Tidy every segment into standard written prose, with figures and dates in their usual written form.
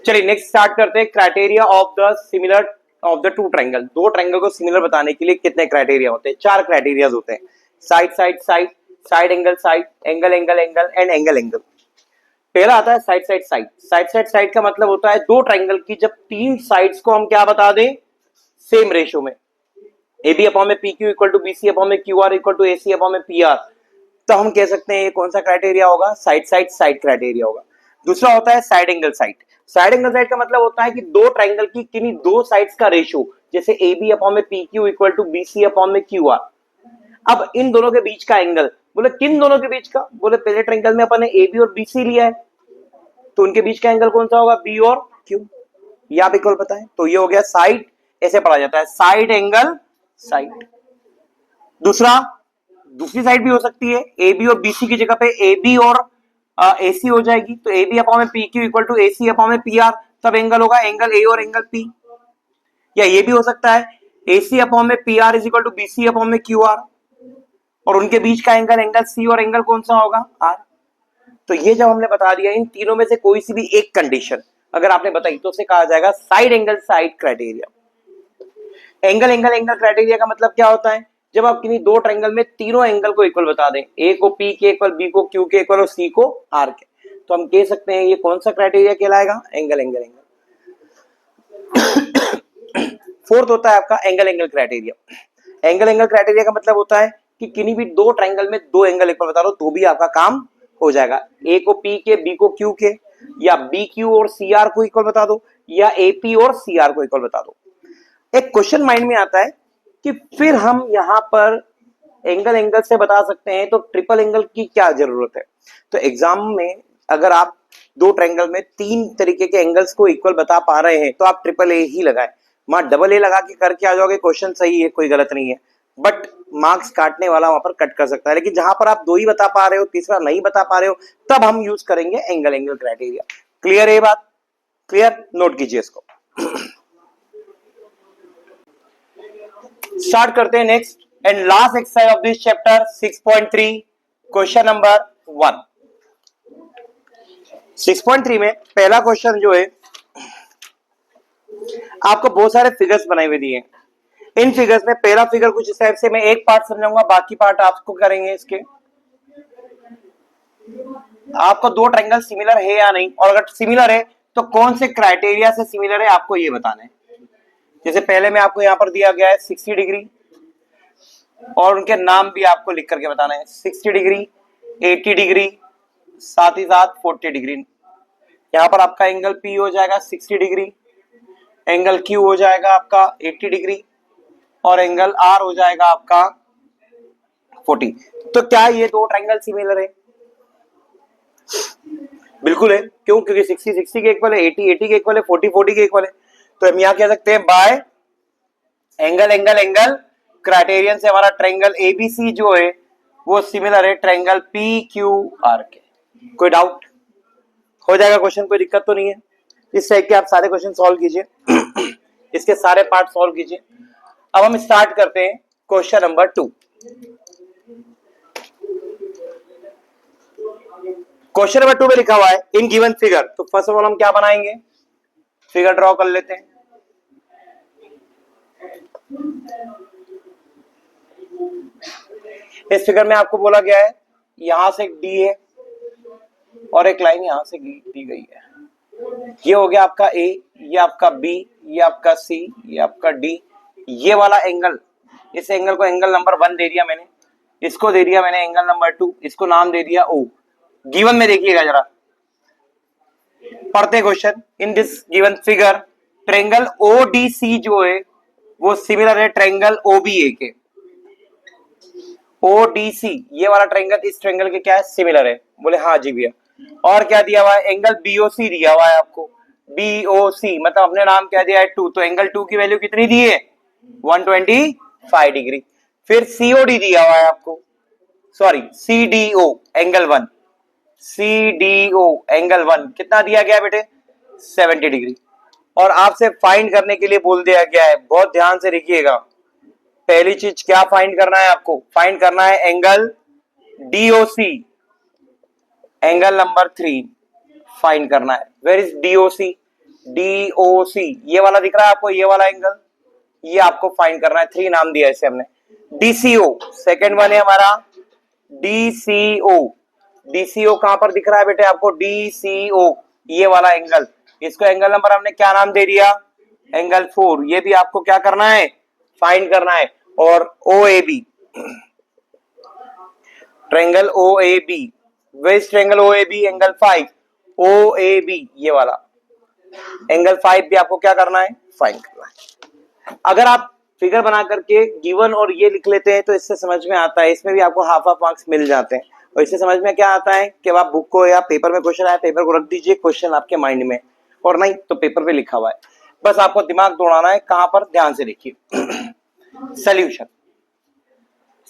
चलिए next start करते हैं। Criteria of the similar of the two triangle. दो ट्रायंगल को सिमिलर बताने के लिए कितने क्राइटेरिया होते हैं? चार क्राइटेरिया होते हैं। Side side side, side angle side, angle angle angle and angle angle. पहला आता है side side side. Side side side का मतलब होता है दो ट्रायंगल की जब तीन साइड्स को हम क्या बता दें, सेम रेशियो में, AB अपॉन में PQ equal to BC upon में QR equal to AC upon में PR, तो हम कह सकते हैं ये कौन सा क्राइटेरिया होगा? साइड साइड साइड क्राइटेरिया होगा। दूसरा होता है side angle side. Side angle side का मतलब होता है कि दो ट्रायंगल की किन्हीं दो साइड्स का रेशियो, जैसे AB अपॉन में PQ equal to BC upon में QR। अब इन दोनों के बीच का एंगल, बोले किन दोनों के बीच का? बोले पहले ट्रायंगल में अपन ने AB और BC लिया है, तो उनके बीच का एंगल कौन सा होगा? B और Q। ये आप इक्वल बताएं, तो ये हो गया साइड, ऐसे पढ़ा जाता है साइड एंगल साइड। दूसरा, दूसरी साइड भी हो सकती है, AB और BC की जगह पे AB और AC हो जाएगी, तो AB अपॉन में PQ equal to AC upon में PR, तब एंगल होगा एंगल A और एंगल P। या ये भी हो सकता है AC अपॉन में PR is equal to BC upon में QR, और उनके बीच का एंगल एंगल C और एंगल कौन सा होगा? R। तो ये जब हमने बता दिया, इन तीनों में से कोई सी भी एक कंडीशन अगर आपने बताई तो उसे कहा जाएगा side angle side criteria. Angle angle angle criteria का मतलब क्या होता है? जब आप किन्हीं दो ट्रायंगल में तीनों एंगल को इक्वल बता दें, ए को P के इक्वल, B को Q के इक्वल और C को R के, तो हम कह सकते हैं ये कौन सा क्राइटेरिया कहलाएगा? Angle angle angle. फोर्थ होता है आपका angle angle criteria. Angle angle criteria का मतलब होता है कि किन्हीं भी दो ट्रायंगल में दो एंगल इक्वल बता दो तो भी आपका काम हो जाएगा। A को P के, B को Q के, या BQ और CR को इक्वल बता दो, या AP और CR को इक्वल बता दो। एक क्वेश्चन माइंड में आता है कि फिर हम यहां पर एंगल एंगल से बता सकते हैं, तो ट्रिपल एंगल की क्या जरूरत है? तो एग्जाम में अगर आप दो ट्रायंगल में तीन तरीके के एंगल्स को इक्वल बता पा रहे हैं तो आप ट्रिपल ए ही लगाए। वहां डबल ए लगा के करके आ जाओगे, क्वेश्चन सही है, कोई गलत नहीं है, बट मार्क्स काटने वाला वहां पर कट कर सकता है। लेकिन जहां पर आप दो ही बता पा रहे हो, तीसरा नहीं बता पा रहे हो, तब हम यूज करेंगे एंगल एंगल क्राइटेरिया। क्लियर है ये बात? क्लियर? नोट कीजिए इसको। स्टार्ट करते हैं next and last exercise of this chapter 6.3, question number 1। 6.3 में पहला क्वेश्चन जो है, आपको बहुत सारे फिगर्स बनाए हुए दिए हैं। इन फिगर्स में पहला फिगर कुछ इस टाइप से, मैं एक पार्ट समझाऊंगा, बाकी पार्ट आपको करेंगे। इसके आपको दो ट्रायंगल सिमिलर है या नहीं, और अगर सिमिलर है तो कौन से क्राइटेरिया से सिमिलर है, आपको ये बताना है। जैसे पहले में आपको यहां पर दिया गया है 60 डिग्री, और उनके नाम भी आपको लिख करके बताना है। 60 डिग्री, 80 डिग्री, साथ ही साथ 40 डिग्री। यहां पर आपका एंगल P हो जाएगा 60 डिग्री, एंगल Q हो जाएगा आपका 80 डिग्री, और एंगल R हो जाएगा आपका 40। तो क्या ये दो ट्रायंगल सिमिलर है? बिल्कुल है। क्यों? क्योंकि 60 60 के इक्वल है, 80 80 के इक्वल है, 40 40 के इक्वल है। तो हम यहां कह सकते हैं bye angle angle angle criterion से हमारा ट्रायंगल ABC जो है वो सिमिलर है ट्रायंगल PQR के। कोई डाउट? हो जाएगा क्वेश्चन, कोई दिक्कत तो नहीं है? इस टाइप के आप सारे क्वेश्चन सॉल्व कीजिए, इसके सारे पार्ट सॉल्व कीजिए। अब हम स्टार्ट करते हैं क्वेश्चन नंबर 2। क्वेश्चन नंबर 2 में लिखा हुआ है इन गिवन फिगर। तो फर्स्ट ऑफ ऑल हम क्या बनाएंगे? फिगर ड्रॉ कर लेते हैं। इस फिगर में आपको बोला गया है यहां से एक D है और एक लाइन यहां से दी गई है। ये हो गया आपका A, ये आपका B, ये आपका C, ये आपका D। ये वाला एंगल, इस एंगल को एंगल नंबर 1 दे दिया मैंने, इसको दे दिया मैंने एंगल नंबर 2, इसको नाम दे दिया O। गिवन में देखिएगा जरा, पढ़ते question. In this given figure triangle ODC जो है वो सिमिलर है ट्रायंगल OBA के। ODC ये वाला ट्रायंगल इस ट्रायंगल के क्या है? सिमिलर है। बोले हाँ जी भैया। और क्या दिया हुआ है? एंगल BOC दिया हुआ है आपको। BOC मतलब अपने नाम क्या दिया है? 2। तो एंगल 2 की वैल्यू कितनी दी है? 125 डिग्री। फिर COD दिया हुआ है आपको, sorry CDO angle 1, CDO angle 1 कितना दिया गया बेटे? 70 डिग्री। और आपसे फाइंड करने के लिए बोल दिया गया है, बहुत ध्यान से देखिएगा। पहली चीज क्या फाइंड करना है आपको? फाइंड करना है angle DOC, angle number 3 find करना है। Where is DOC? DOC, ये वाला दिख रहा है आपको, ये वाला एंगल, ये आपको फाइंड करना है। 3 नाम दिया इसे हमने। DCO सेकेंड वन है हमारा, DCO। DCO कहां पर दिख रहा है बेटे आपको? DCO, ये वाला एंगल, इसको एंगल नंबर हमने क्या नाम दे दिया? एंगल 4। ये भी आपको क्या करना है? फाइंड करना है। और OAB, ट्रायंगल OAB, वेज ट्रायंगल OAB, एंगल 5 OAB, ये वाला एंगल 5 भी आपको क्या करना है? फाइंड करना है। अगर आप फिगर बना करके गिवन और ये लिख लेते हैं तो इससे समझ में आता है, इसमें भी आपको हाफ हाफ मार्क्स मिल जाते हैं। और इससे समझ में क्या आता है कि आप बुक को या पेपर में क्वेश्चन आया, पेपर को रख दीजिए, क्वेश्चन आपके माइंड में, और नहीं तो पेपर पे लिखा हुआ है, बस आपको दिमाग दौड़ाना है। कहां पर? ध्यान से देखिए। सोल्यूशन,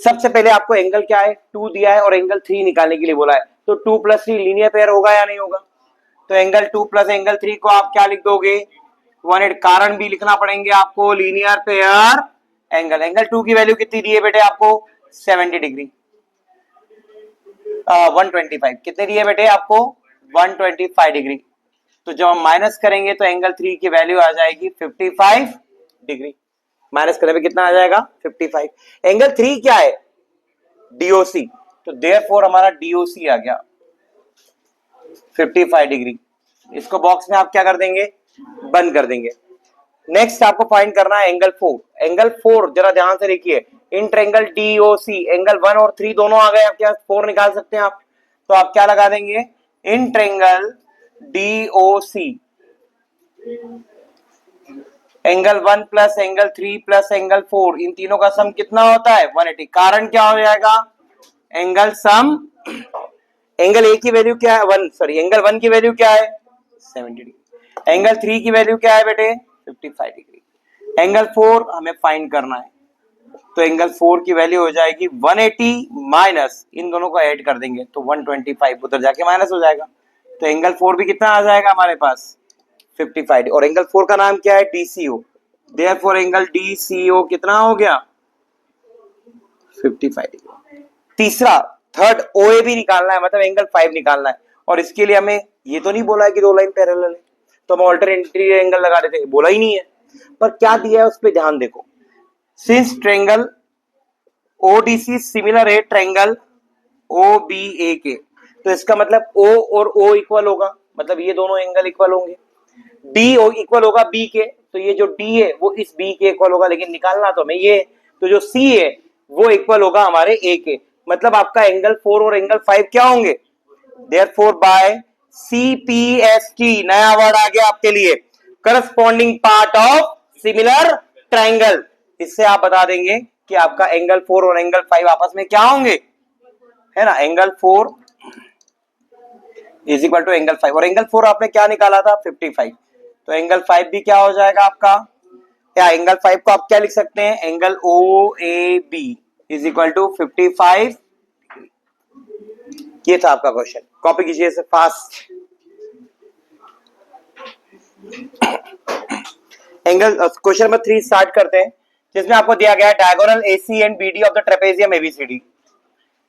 सबसे पहले आपको एंगल क्या है? 2 दिया है और एंगल 3 निकालने के लिए बोला है, तो 2 + 3 लीनियर पेयर होगा या नहीं होगा? तो एंगल 2 + एंगल 3 को आप क्या लिख दोगे? 180। कारण भी लिखना पड़ेंगे आपको, लीनियर पेयर एंगल। एंगल 2 की वैल्यू कितनी दी है बेटे आपको? 70 डिग्री। 125 कितने दिए बेटे आपको? 125 डिग्री। तो जब हम माइनस करेंगे तो एंगल 3 की वैल्यू आ जाएगी 55 डिग्री। माइनस करने पे कितना आ जाएगा? 55। एंगल 3 क्या है? DOC, तो देयरफॉर हमारा DOC आ गया 55 डिग्री। इसको बॉक्स में आप क्या कर देंगे? बंद कर देंगे। नेक्स्ट आपको फाइंड करना है एंगल 4। एंगल 4 जरा ध्यान से देखिए, इन ट्रायंगल DOC, एंगल 1 और 3 दोनों आ गए, आप क्या 4 निकाल सकते हैं आप? तो आप क्या लगा देंगे? In triangle DOC, angle 1 + angle 3 + angle 4, इन तीनों का सम कितना होता है? 180। कारण क्या हो जाएगा? एंगल सम, एंगल ए की वैल्यू क्या है? एंगल 1 की वैल्यू क्या है? 70 डिग्री। एंगल 3 की वैल्यू क्या है बेटे? 55 डिग्री। एंगल 4 हमें फाइंड करना है, तो एंगल 4 की वैल्यू हो जाएगी 180 माइनस, इन दोनों को ऐड कर देंगे तो 125, उधर जाके माइनस हो जाएगा। तो एंगल 4 भी कितना आ जाएगा हमारे पास? 55। और एंगल 4 का नाम क्या है? DCO। देयरफॉर एंगल DCO कितना हो गया? 55 डिग्री। तीसरा, थर्ड, OAB निकालना है, मतलब एंगल 5 निकालना है। और इसके लिए हमें ये तो नहीं बोला है कि 2 लाइन पैरेलल है, तो हम अल्टरनेटिव एंगल लगा देते हैं, बोला ही नहीं है। पर क्या दिया है उस पर ध्यान देखो। सिंस ट्रायंगल ODC सिमिलर है ट्रायंगल OBA के, तो इसका मतलब O और O इक्वल होगा, मतलब ये दोनों एंगल इक्वल होंगे। D इक्वल होगा B के, तो ये जो D है वो इस B के इक्वल होगा, लेकिन निकालना तो हमें ये है, तो जो C है वो इक्वल होगा हमारे A के। मतलब आपका एंगल 4 और एंगल 5 क्या होंगे? देयरफॉर बाय CPST, नया वर्ड आ गया आपके लिए, corresponding part of similar triangle. इससे आप बता देंगे कि आपका एंगल 4 और एंगल 5 आपस में क्या होंगे, है ना? Angle 4 is equal to angle 5, और एंगल 4 आपने क्या निकाला था? 55। तो एंगल 5 भी क्या हो जाएगा आपका? क्या एंगल 5 को आप क्या लिख सकते हैं? Angle OAB is equal to 55। ये था आपका क्वेश्चन, कॉपी कीजिए इसे fast. Angle question number 3 start करते हैं, जिसमें आपको दिया गया है diagonal AC and BD of the trapezium ABCD।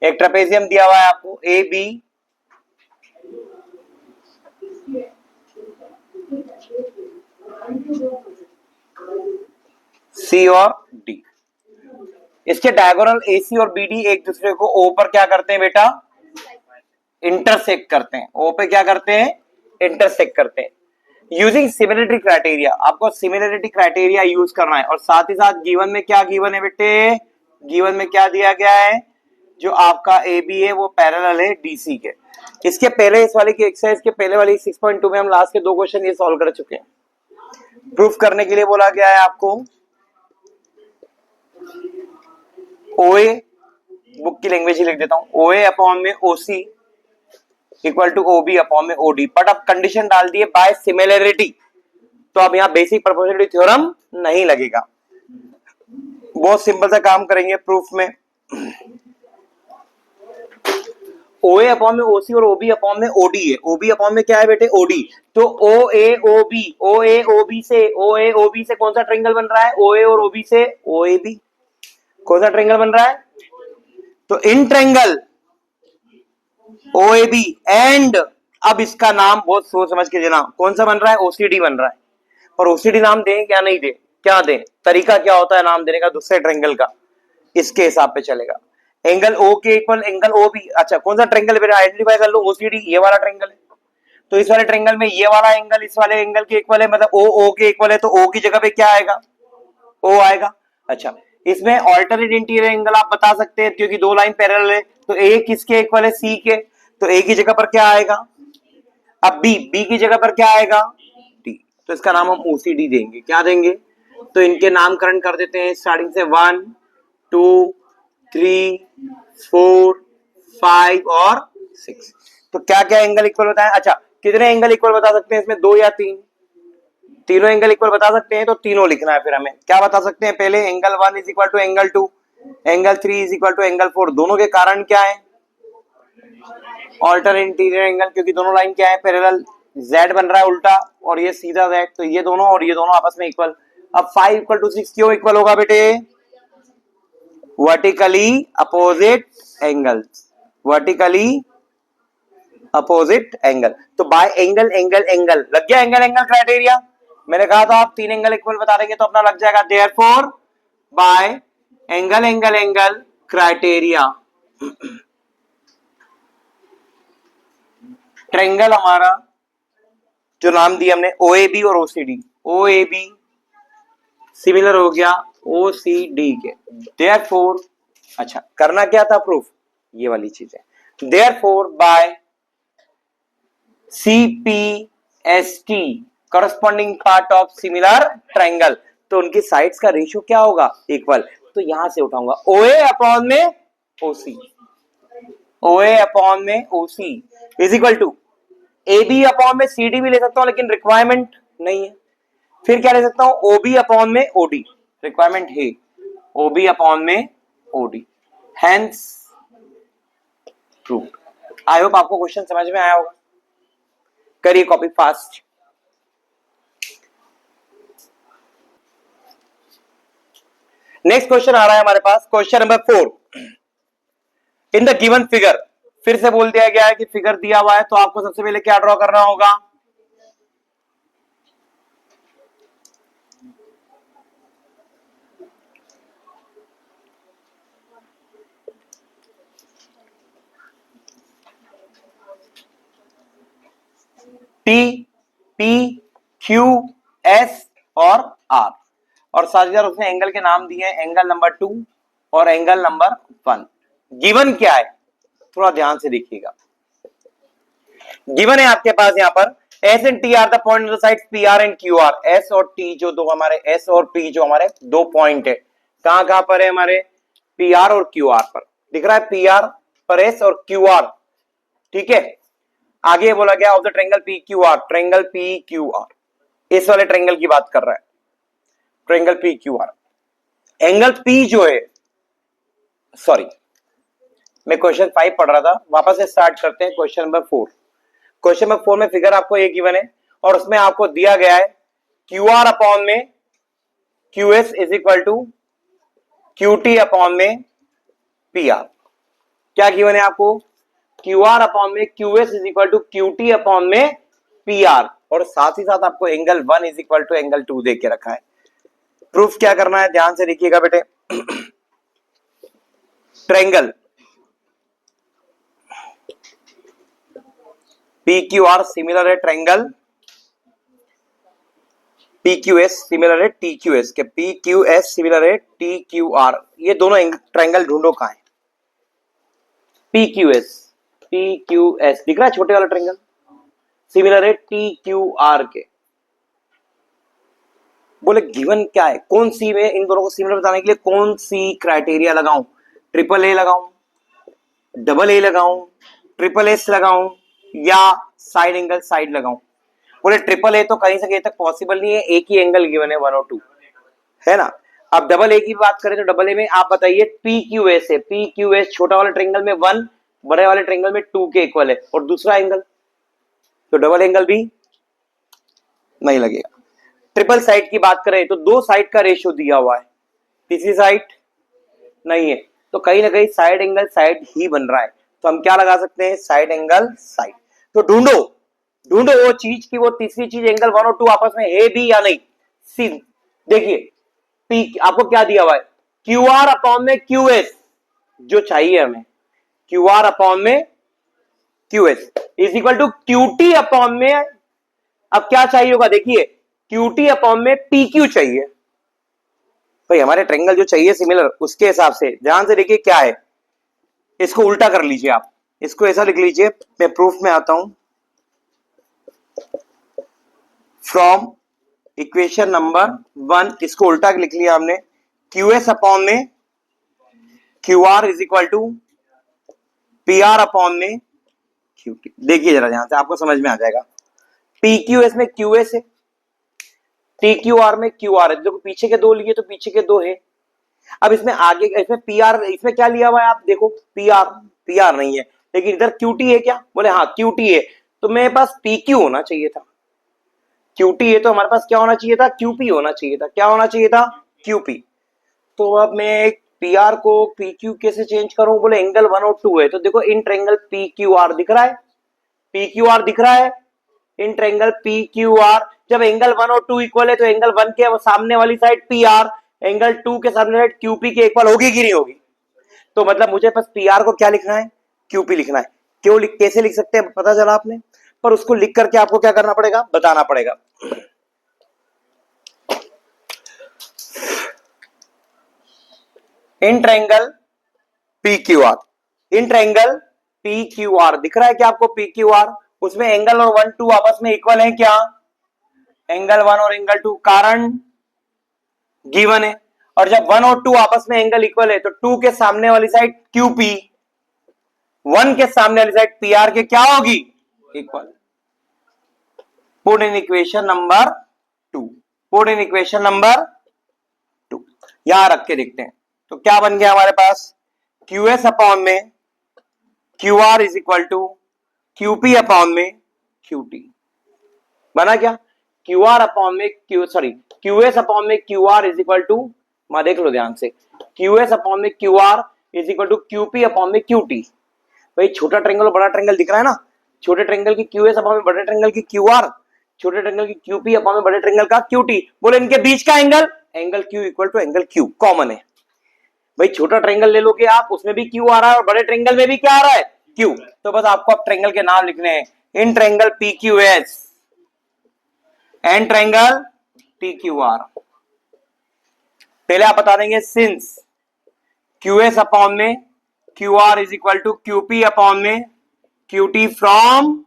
एक ट्रेपेजियम दिया हुआ है आपको AB, C और D। इसके डायगोनल AC और BD एक दूसरे को O पर क्या करते हैं बेटा? इंटरसेक्ट करते हैं। O पे क्या करते हैं? इंटरसेक्ट करते हैं। यूजिंग सिमिलरिटी क्राइटेरिया, आपको सिमिलरिटी क्राइटेरिया यूज करना है। और साथ ही साथ गिवन में क्या गिवन है बेटे? गिवन में क्या दिया गया है? जो आपका AB है वो पैरेलल है DC के। इसके पहले इस वाले की एक्सरसाइज के पहले वाली 6.2 में हम लास्ट के 2 क्वेश्चन ये सॉल्व कर चुके हैं। प्रूफ करने के लिए बोला गया है आपको OA, बुक की लैंग्वेज ही लिख देता हूं, OA अपॉन में OC equal to OB upon में OD। बट अब कंडीशन डाल दिए बाय सिमिलरिटी, तो अब यहां बेसिक प्रोपोर्शनलिटी थ्योरम नहीं लगेगा। बहुत सिंपल सा काम करेंगे प्रूफ में। OA अपॉन में OC और OB अपॉन में OD है। OB अपॉन में क्या है बेटे? OD। तो OA OB से कौन सा ट्रायंगल बन रहा है? OA और OB से OAB। कौन सा ट्रायंगल बन रहा है? तो इन ट्रायंगल OAB एंड अब इसका नाम बहुत सोच समझ के देना, कौन सा बन रहा है, ओसीडी बन रहा है। और ओसीडी नाम दें क्या नहीं दें, क्या दें, तरीका क्या होता है नाम देने का दूसरे ट्रायंगल का, इसके हिसाब पे चलेगा। एंगल ओ के इक्वल एंगल ओ बी, अच्छा कौन सा ट्रायंगल है आइडेंटिफाई कर लो, ओसीडी ये वाला ट्रायंगल है, तो इस वाले ट्रायंगल में ये वाला एंगल इस वाले एंगल के इक्वल है, मतलब ओ ओ के इक्वल है, तो ओ की जगह पे क्या आएगा, ओ आएगा। अच्छा इसमें ऑल्टरनेट इंटीरियर एंगल आप बता सकते हैं क्योंकि दो लाइन पैरेलल है, तो ए किसके इक्वल है, सी के, तो ए की जगह पर क्या आएगा, अब बी, बी की जगह पर क्या आएगा, डी, तो इसका नाम हम ओसीडी देंगे, क्या देंगे, तो इनके नामकरण कर देते हैं स्टार्टिंग से 1 2 3 4 5 और 6। तो क्या क्या एंगल इक्वल होता है, अच्छा कितने एंगल इक्वल बता सकते हैं इसमें, दो या तीन, तीनों एंगल इक्वल बता सकते हैं, तो तीनों लिखना है। फिर हमें क्या बता सकते हैं, पहले angle 1 is equal to angle 2, angle 3 is equal to angle 4, दोनों के कारण क्या है, ऑल्टर इंटीरियर एंगल, क्योंकि दोनों लाइन क्या है, पैरेलल, z बन रहा है उल्टा और ये सीधा z, तो ये दोनों और ये दोनों आपस में इक्वल। अब 5 इक्वल टू 6 क्यों इक्वल होगा बेटे, vertically opposite angles, vertically opposite angle, तो बाय एंगल एंगल एंगल लग गया, एंगल एंगल क्राइटेरिया, मैंने कहा था आप तीन एंगल इक्वल बता देंगे तो अपना लग जाएगा, therefore by angle angle angle criteria triangle हमारा जो नाम दिया हमने ओएबी और ओसीडी, ओएबी सिमिलर हो गया ओसीडी के, देयरफॉर, अच्छा करना क्या था प्रूफ, ये वाली चीज है, therefore by CPST corresponding part of similar triangle, तो उनकी साइड्स का रेशियो क्या होगा, इक्वल, तो यहां से उठाऊंगा ओए अपॉन में ओसी, ओए अपॉन में OC is equal to A B upon में सी डी भी ले सकता हूं, लेकिन रिक्वायरमेंट नहीं है, फिर क्या ले सकता हूं, ओ बी अपॉन में ओडी, रिक्वायरमेंट है ओ बी अपॉन में OD, hence prove. I hope आपको क्वेश्चन समझ में आया होगा, करिए कॉपी फास्ट। नेक्स्ट क्वेश्चन आ रहा है हमारे पास, question number 4, in the given figure, फिर से बोल दिया गया है कि फिगर दिया हुआ है तो आपको सबसे पहले क्या ड्रॉ करना होगा, टी पी क्यू एस और आर, और साथ ही साथ उसने एंगल के नाम दिए हैं, एंगल नंबर 2 और एंगल नंबर 1। गिवन क्या है थोड़ा ध्यान से देखिएगा, गिवन है आपके पास यहाँ पर S and T R the point on the side P R and Q R, S और टी जो दो हमारे, एस और पी जो हमारे दो पॉइंट है, कहां कहां पर है हमारे, पी आर और क्यू आर पर, दिख रहा है पी आर पर एस और क्यू आर, ठीक है। आगे बोला गया of the triangle P Q are, triangle P Q are, इस वाले ट्रायंगल की बात कर रहा है, triangle P Q are, angle P जो है, सॉरी मैं क्वेश्चन 5 पढ़ रहा था, वापस से स्टार्ट करते हैं क्वेश्चन नंबर 4। क्वेश्चन नंबर 4 में फिगर आपको एक गिवन है और उसमें आपको दिया गया है क्यू आर अपॉन में Q S is equal to Q T upon में पी आर, क्या गिवन है आपको, क्यू आर अपॉन में Q S is equal to Q T upon में पी आर, और साथ ही साथ आपको angle 1 is equal to angle 2 दे के रखा है। प्रूफ क्या करना है, ध्यान से देखिएगा बेटे, triangle P Q R similar है triangle P Q S similar है टी क्यू एस के, पी क्यू एस सिमिलर है टी क्यू आर, ये दोनों ट्रायंगल ढूंढो कहां है, पी क्यू एस दिख रहा है छोटे वाला ट्रायंगल, सिमिलर है टी क्यू आर के, बोले गिवन क्या है, कौन सी में इन दोनों को सिमिलर बताने के लिए कौन सी क्राइटेरिया लगाऊं, ट्रिपल ए लगाऊं, डबल ए लगाऊं, ट्रिपल एस लगाऊं या साइड एंगल साइड लगाऊं, बोले ट्रिपल ए तो कहीं से कहीं तक पॉसिबल नहीं है, एक ही एंगल गिवन है 1 और 2 है ना। अब डबल ए की बात करें तो डबल ए में आप बताइए पी क्यू एस है, पी क्यू एस छोटा वाले ट्रायंगल में 1, बड़े वाले ट्रायंगल में 2 के इक्वल है, और दूसरा एंगल तो डबल एंगल भी नहीं लगेगा। ट्रिपल साइड की बात करें तो दो साइड का रेशियो दिया हुआ है, तीसरी साइड नहीं है, तो कहीं ना कहीं साइड एंगल साइड ही बन रहा है, तो हम क्या लगा सकते हैं, साइड एंगल साइड। तो ढूंढो ढूंढो वो चीज की वो तीसरी चीज एंगल 1 और 2 आपस में है भी या नहीं। सी देखिए पी आपको क्या दिया हुआ है, क्यू आर अपॉन में क्यू एस जो चाहिए हमें, क्यू आर अपॉन में Q S is equal to Q T upon में, अब क्या चाहिए होगा देखिए, क्यू टी अपॉन में पी क्यू चाहिए। भाई हमारे ट्रायंगल जो चाहिए सिमिलर उसके हिसाब से ध्यान से देखिए क्या है, इसको उल्टा कर लीजिए आप, इसको ऐसा लिख लीजिए, मैं प्रूफ में आता हूं। फ्रॉम इक्वेशन नंबर 1 इसको उल्टा लिख लिया हमने, क्यू एस अपॉन में Q R is equal to P R upon में क्यू टी। देखिए जरा ध्यान से आपको समझ में आ जाएगा, पी क्यू एस में क्यू एस है, टी क्यू आर में क्यू आर है, देखो पीछे के दो लिए तो पीछे के दो है। अब इसमें आगे इसमें पी आर, इसमें क्या लिया हुआ है आप देखो, पी आर नहीं है, लेकिन इधर क्यू टी है क्या, बोले हाँ क्यू टी है, तो मेरे पास पी क्यू होना चाहिए था, क्यू टी है तो हमारे पास क्या होना चाहिए था, क्यू पी होना चाहिए था, क्या होना चाहिए था, क्यू पी। तो अब मैं पी आर को पी क्यू कैसे चेंज करूं, बोले एंगल 1 और 2 है, तो देखो इन ट्रायंगल पी क्यू आर दिख रहा है, पी क्यू आर दिख रहा है, इन ट्रायंगल पी क्यू आर, जब एंगल 1 और 2 इक्वल है तो एंगल 1 के सामने वाली साइड पी आर, एंगल 2 के सामने साइड क्यू पी के इक्वल होगी कि नहीं होगी। तो मतलब मुझे बस पी आर को क्या लिखना है, क्यू पी लिखना है। क्यों कैसे लिख सकते हैं पता चला आपने, पर उसको लिख करके आपको क्या करना पड़ेगा, बताना पड़ेगा। इन triangle P Q are, in triangle P Q are दिख रहा है क्या आपको, पी क्यू आर, उसमें एंगल और 1 2 आपस में इक्वल है क्या, एंगल 1 और एंगल 2, कारण गिवन है, और जब 1 और 2 आपस में एंगल इक्वल है तो 2 के सामने वाली साइड क्यू पी, 1 के सामने वाली साइड पी आर के क्या होगी, equal. Put in equation number 2, put in equation number 2 यहां रख के देखते हैं, तो क्या बन गया हमारे पास, क्यू एस अपॉन में Q R is equal to Q P upon में क्यू टी, बना क्या, क्यू आर अपॉन में क्यू एस अपॉन में Q R is equal to, मैं देख लो ध्यान से, क्यू एस अपॉन में Q R is equal to Q P upon में क्यू टी। भाई छोटा ट्रायंगल और बड़ा ट्रायंगल दिख रहा है ना, छोटे ट्रायंगल की क्यू एस अपॉन में बड़े ट्रायंगल की क्यू आर, छोटे ट्रायंगल की क्यू पी अपॉन में बड़े ट्रायंगल का क्यू टी, बोले इनके बीच का angle, angle Q equal to angle Q common है। भाई छोटा ट्रायंगल ले लोगे आप, उसमें भी क्यू आ रहा है और बड़े ट्रायंगल में भी क्या आ रहा है, क्यू, तो बस आपको अब ट्रायंगल के नाम लिखने हैं, in triangle P Q S and triangle T Q R. पहले आप बता देंगे सिंस क्यू एस अपॉन में Q R is equal to Q P upon में Q T from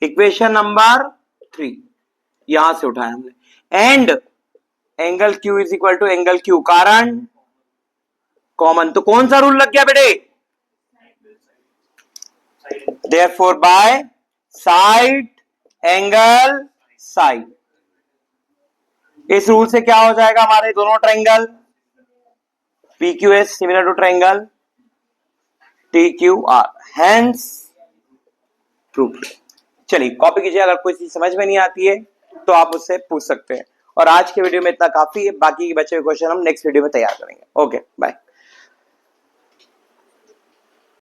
equation number 3, यहां से उठाया हमने, and angle Q is equal to angle Q, कारण कॉमन, तो कौन सा रूल लग गया बेटे, therefore by side angle side, इस रूल से क्या हो जाएगा, हमारे दोनों triangle P Q S similar to triangle T Q R, hence proved. चलिए कॉपी कीजिए, अगर कोई चीज समझ में नहीं आती है तो आप उससे पूछ सकते हैं। और आज के वीडियो में इतना काफी है, बाकी के बचे हुए क्वेश्चन हम नेक्स्ट वीडियो में तैयार करेंगे। Okay bye.